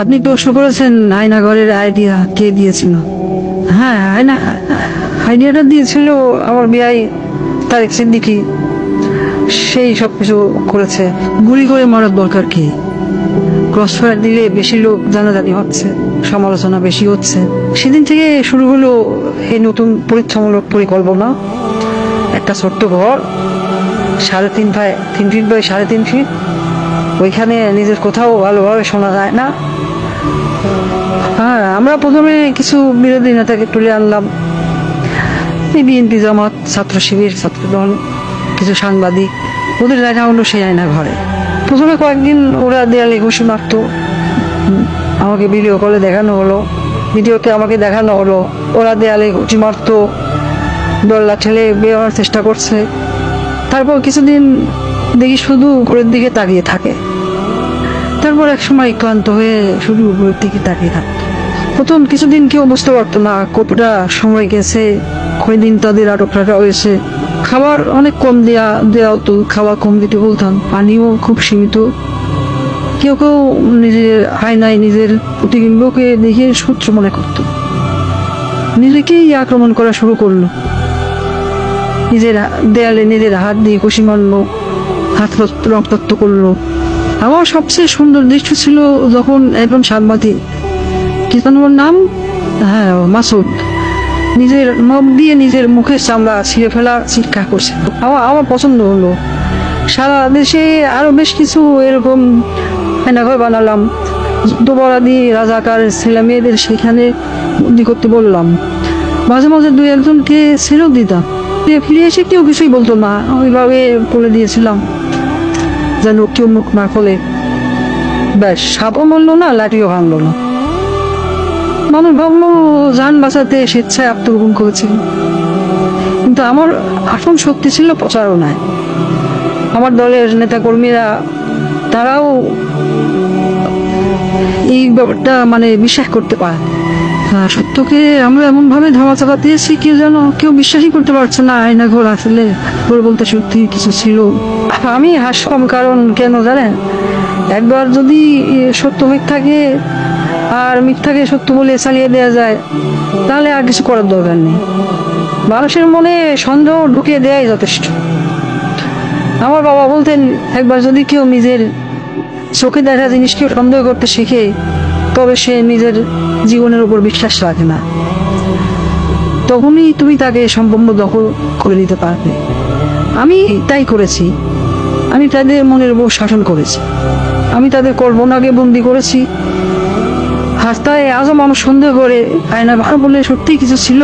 আপনি প্রশ্ন করেছেন আয়নাঘরের আইডিয়া কে দিয়েছিল। হ্যাঁ, আইডিয়াটা দিয়েছিল আমার বিআই তারেক সিদ্দিকী। সেই সব কিছু করেছে। গুলি করে মারার দরকার কি? ক্রসফায়ার দিলে বেশি লোক জানাজানি হচ্ছে, সমালোচনা বেশি হচ্ছে। সেদিন থেকে শুরু হলো এই নতুন পরীক্ষামূলক পরিকল্পনা। একটা ছোট্ট ঘর, 3.5 বাই 3 ফিট বাই 3.5 ফিট। ওইখানে নিজের কোথাও ভালোভাবে শোনা যায় না। হ্যাঁ, আমরা প্রথমে কিছু বিরোধী নেতাকে তুলে আনলাম, বিএনপি, জামাত, ছাত্র শিবির, ছাত্রদল, কিছু সাংবাদিক। ওদের দেখা হলো সেই আয়না ঘরে। প্রথমে কয়েকদিন ওরা দেয়ালে ঘুষি মারত, আমাকে ভিডিও কলে দেখানো হলো, ভিডিওতে আমাকে দেখানো হলো ওরা দেয়ালে ঘুষি মারত, দল্লা ঠেলে বেরোনোর চেষ্টা করছে। তারপর কিছুদিন দেখি শুধু উপরের দিকে তাকিয়ে থাকে। তারপর এক সময় ক্লান্ত হয়ে শুধু উপরের দিকে তাকিয়ে থাকতো। প্রথম কিছুদিন কেউ বুঝতে পারতো না কতটা সময় গেছে, কয়দিন তাদের আটক রাখা হয়েছে। খাবার অনেক কম দেওয়া হতো, খাওয়া কম দিতে বলতাম, পানিও খুব সীমিত। কেউ কেউ নিজের আয়নায় নিজের প্রতিবিম্বকে দেখে শত্রু মনে করত, নিজেকেই আক্রমণ করা শুরু করলো। নিজের দেয়ালে নিজের হাত দিয়ে ঘুষি মারলো, হাত রক্তাক্ত করলো। আমার সবচেয়ে সুন্দর দৃশ্য ছিল যখন একজন সাংবাদিক, কি জানো ওর নাম, হ্যাঁ মাসুদ, নিজের নখ দিয়ে নিজের মুখের চামড়া ছিঁড়ে ফেলা চিৎকার করছে। আমার পছন্দ হলো। সারা দেশে আরো বেশ কিছু এরকম আয়নাঘর বানালাম। যুদ্ধপরাধী রাজাকার ছেলে মেয়েদের সেখানে বন্দি করতে বললাম। মাঝে মাঝে 2-1জনকে ছেড়েও দিতাম। ফিরে এসে কেউ কিছুই বলতো না, ওইভাবে বলে দিয়েছিলাম যেন কেউ মুখ না খোলে। ব্যাস, সাপও মরলো না, লাঠিও ভাঙলো না। মানুষ ভাবলো যান বাঁচাতে স্বেচ্ছায় আত্মগোপন করেছিল, কিন্তু আমার আসল শক্তি ছিল প্রচারণায়। আমার দলের নেতা কর্মীরা তারাও এই ব্যাপারটা বিশ্বাস করতে পারে। সত্যকে আমরা এমন ভাবে ধামাচাপা দিয়েছি কেউ বিশ্বাসই করতে পারছে না আয়নাঘর আসলে বলতে সত্যি কিছু ছিল। আমি হাসলাম, কারণ কেন জানেন, একবার যদি সত্য মিথ্যাকে আর মিথ্যাকে সত্য বলে চালিয়ে দেওয়া যায়, তাহলে আর কিছু করার দরকার নেই। মানুষের মনে সন্দেহ ঢুকিয়ে দেওয়াই যথেষ্ট। আমার বাবা বলতেন, একবার যদি কেউ নিজের চোখে দেখা জিনিসকে সন্দেহ করতে শিখে, তবে সে নিজের জীবনের উপর বিশ্বাস রাখে না। তখনই তুমি তাকে সম্পূর্ণ দখল করে দিতে পারবে। আমি তাই করেছি। আমি তাদের মনের উপর শাসন করেছি। আমি তাদের কল্পনাকে বন্দি করেছি। রাস্তায় আজও মানুষ সন্দেহ করে আয়না ভালো বলে সত্যি কিছু ছিল।